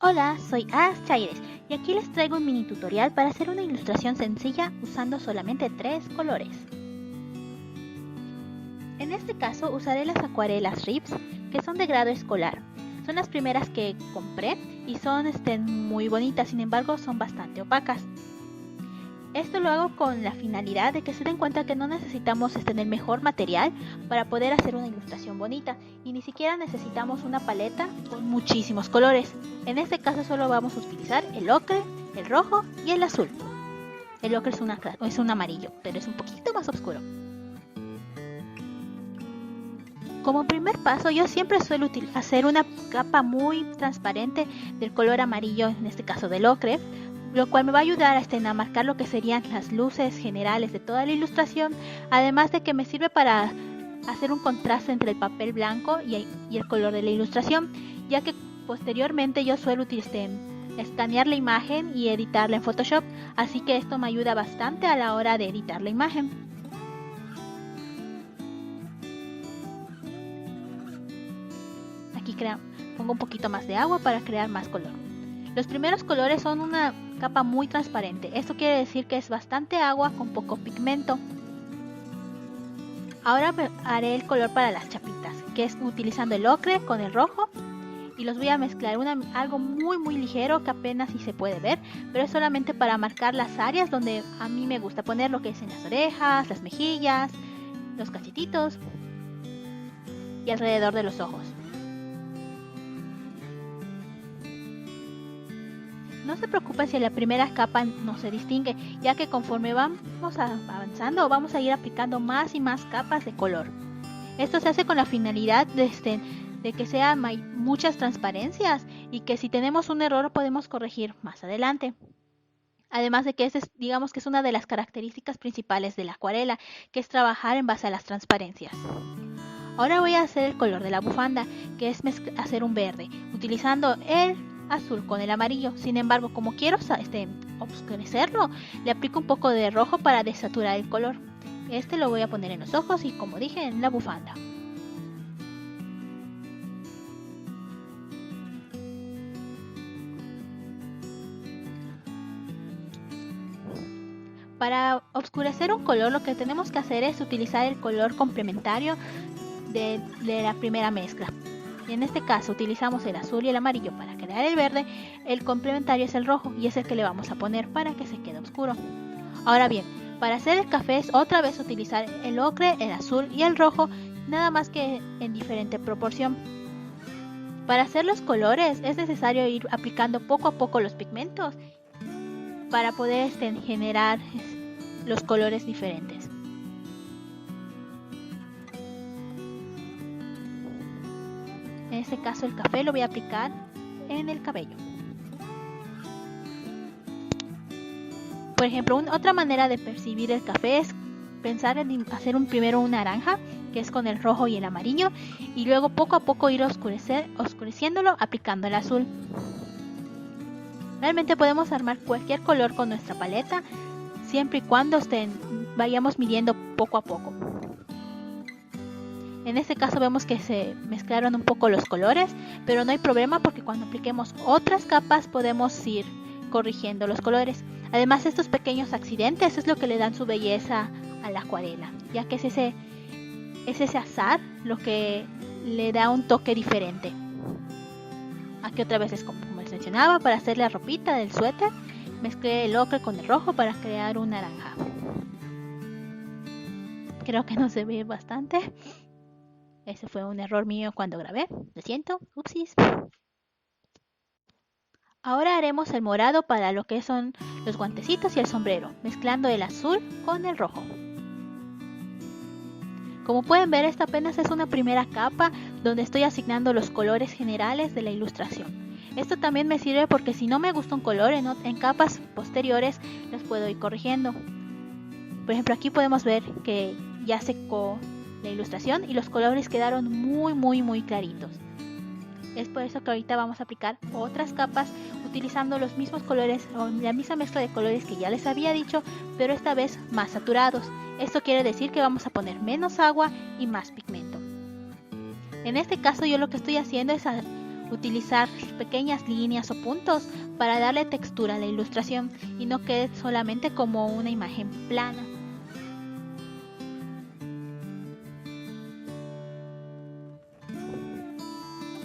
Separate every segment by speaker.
Speaker 1: Hola, soy As Chaires y aquí les traigo un mini tutorial para hacer una ilustración sencilla usando solamente 3 colores. En este caso usaré las acuarelas Rips, que son de grado escolar. Son las primeras que compré y son muy bonitas, sin embargo son bastante opacas. Esto lo hago con la finalidad de que se den cuenta que no necesitamos el mejor material para poder hacer una ilustración bonita y ni siquiera necesitamos una paleta con muchísimos colores. En este caso solo vamos a utilizar el ocre, el rojo y el azul. El ocre es un amarillo, pero es un poquito más oscuro. Como primer paso yo siempre suelo hacer una capa muy transparente del color amarillo, en este caso del ocre, lo cual me va a ayudar a marcar lo que serían las luces generales de toda la ilustración, además de que me sirve para hacer un contraste entre el papel blanco y el color de la ilustración, ya que posteriormente yo suelo escanear la imagen y editarla en Photoshop, así que esto me ayuda bastante a la hora de editar la imagen. Aquí pongo un poquito más de agua para crear más color. Los primeros colores son una capa muy transparente, esto quiere decir que es bastante agua con poco pigmento. Ahora haré el color para las chapitas, que es utilizando el ocre con el rojo, y los voy a mezclar, algo muy ligero que apenas si se puede ver, pero es solamente para marcar las áreas donde a mí me gusta poner, lo que es en las orejas, las mejillas, los cachetitos y alrededor de los ojos. No se preocupen si la primera capa no se distingue, ya que conforme vamos avanzando vamos a ir aplicando más y más capas de color. Esto se hace con la finalidad de que sean muchas transparencias y que si tenemos un error podemos corregir más adelante. Además de que digamos que es una de las características principales de la acuarela, que es trabajar en base a las transparencias. Ahora voy a hacer el color de la bufanda, que es hacer un verde, utilizando el azul con el amarillo. Sin embargo, como quiero oscurecerlo, le aplico un poco de rojo para desaturar el color. Lo voy a poner en los ojos y, como dije, en la bufanda. Para oscurecer un color lo que tenemos que hacer es utilizar el color complementario de la primera mezcla. En este caso utilizamos el azul y el amarillo para crear el verde, el complementario es el rojo y es el que le vamos a poner para que se quede oscuro. Ahora bien, para hacer el café es otra vez utilizar el ocre, el azul y el rojo, nada más que en diferente proporción. Para hacer los colores es necesario ir aplicando poco a poco los pigmentos para poder generar los colores diferentes. En este caso el café lo voy a aplicar en el cabello. Por ejemplo, otra manera de percibir el café es pensar en hacer primero un naranja, que es con el rojo y el amarillo, y luego poco a poco ir oscureciéndolo aplicando el azul. Realmente podemos armar cualquier color con nuestra paleta, siempre y cuando vayamos midiendo poco a poco. En este caso vemos que se mezclaron un poco los colores, pero no hay problema porque cuando apliquemos otras capas podemos ir corrigiendo los colores. Además, estos pequeños accidentes es lo que le dan su belleza a la acuarela, ya que es ese azar lo que le da un toque diferente. Aquí otra vez es como les mencionaba, para hacer la ropita del suéter, mezclé el ocre con el rojo para crear un naranja. Creo que no se ve bastante. Ese fue un error mío cuando grabé, lo siento, upsis. Ahora haremos el morado para lo que son los guantecitos y el sombrero, mezclando el azul con el rojo. Como pueden ver, esta apenas es una primera capa donde estoy asignando los colores generales de la ilustración. Esto también me sirve porque si no me gusta un color en capas posteriores los puedo ir corrigiendo. Por ejemplo, aquí podemos ver que ya secó la ilustración y los colores quedaron muy claritos. Es por eso que ahorita vamos a aplicar otras capas utilizando los mismos colores o la misma mezcla de colores que ya les había dicho, pero esta vez más saturados. Esto quiere decir que vamos a poner menos agua y más pigmento. En este caso yo lo que estoy haciendo es utilizar pequeñas líneas o puntos para darle textura a la ilustración y no quede solamente como una imagen plana.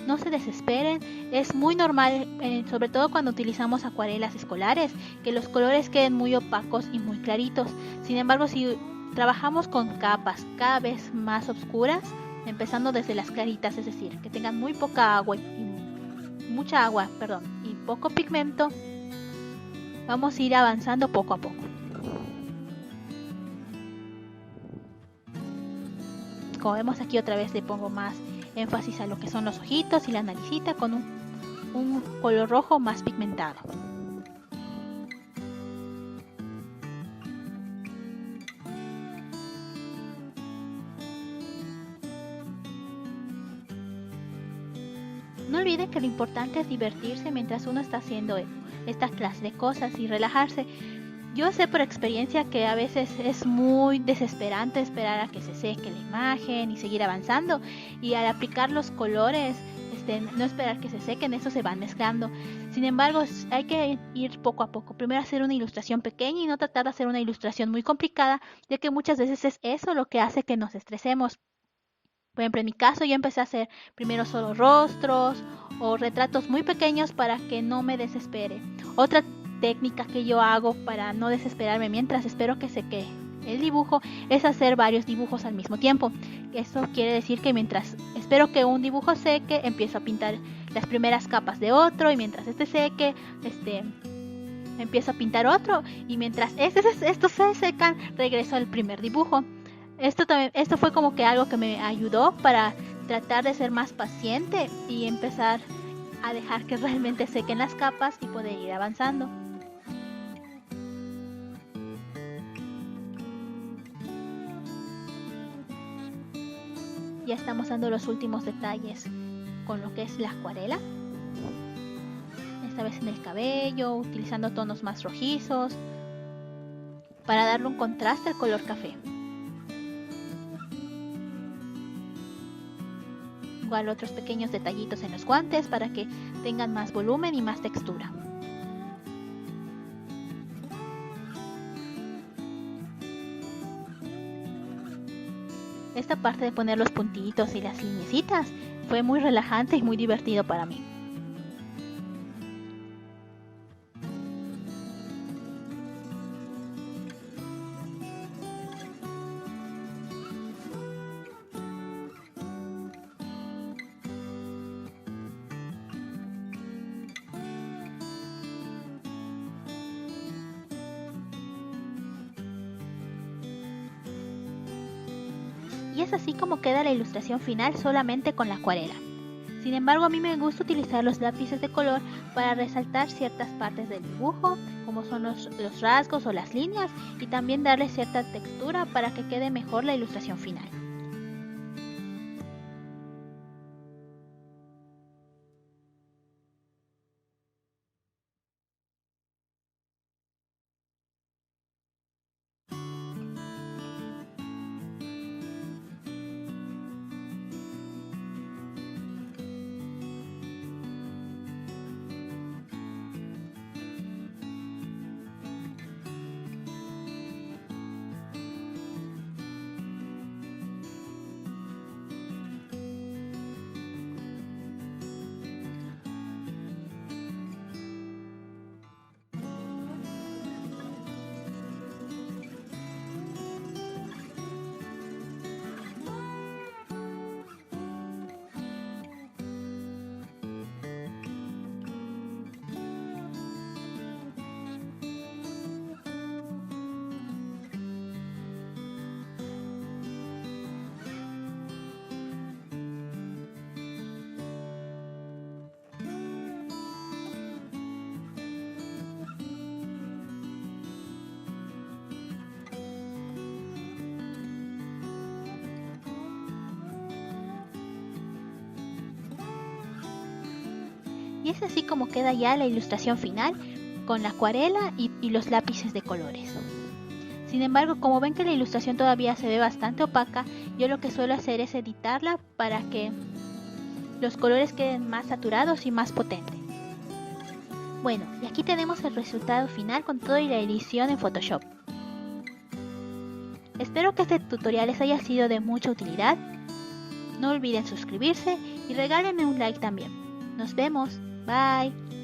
Speaker 1: No se desesperen, es muy normal, sobre todo cuando utilizamos acuarelas escolares, que los colores queden muy opacos y muy claritos. Sin embargo, si trabajamos con capas cada vez más oscuras, empezando desde las claritas, es decir, que tengan muy poca agua y poco pigmento, vamos a ir avanzando poco a poco. Como vemos aquí, otra vez le pongo más énfasis a lo que son los ojitos y la naricita con un color rojo más pigmentado. No olviden que lo importante es divertirse mientras uno está haciendo esta clase de cosas y relajarse. Yo sé por experiencia que a veces es muy desesperante esperar a que se seque la imagen y seguir avanzando, y al aplicar los colores, no esperar que se sequen, eso se van mezclando. Sin embargo, hay que ir poco a poco. Primero hacer una ilustración pequeña y no tratar de hacer una ilustración muy complicada, ya que muchas veces es eso lo que hace que nos estresemos. Por ejemplo, en mi caso yo empecé a hacer primero solo rostros o retratos muy pequeños para que no me desespere. Otra técnica que yo hago para no desesperarme mientras espero que seque el dibujo es hacer varios dibujos al mismo tiempo. Eso quiere decir que mientras espero que un dibujo seque, empiezo a pintar las primeras capas de otro, y mientras este seque, empiezo a pintar otro, y mientras estos se secan, regreso al primer dibujo. Esto fue como que algo que me ayudó para tratar de ser más paciente y empezar a dejar que realmente sequen las capas y poder ir avanzando. Ya estamos dando los últimos detalles con lo que es la acuarela. Esta vez en el cabello, utilizando tonos más rojizos para darle un contraste al color café. Igual otros pequeños detallitos en los guantes para que tengan más volumen y más textura. Esta parte de poner los puntitos y las lineecitas fue muy relajante y muy divertido para mí. Y es así como queda la ilustración final solamente con la acuarela. Sin embargo, a mí me gusta utilizar los lápices de color para resaltar ciertas partes del dibujo, como son los rasgos o las líneas, y también darle cierta textura para que quede mejor la ilustración final. Y es así como queda ya la ilustración final con la acuarela y los lápices de colores. Sin embargo, como ven que la ilustración todavía se ve bastante opaca, yo lo que suelo hacer es editarla para que los colores queden más saturados y más potentes. Bueno, y aquí tenemos el resultado final con todo y la edición en Photoshop. Espero que este tutorial les haya sido de mucha utilidad. No olviden suscribirse y regálenme un like también. Nos vemos. Bye.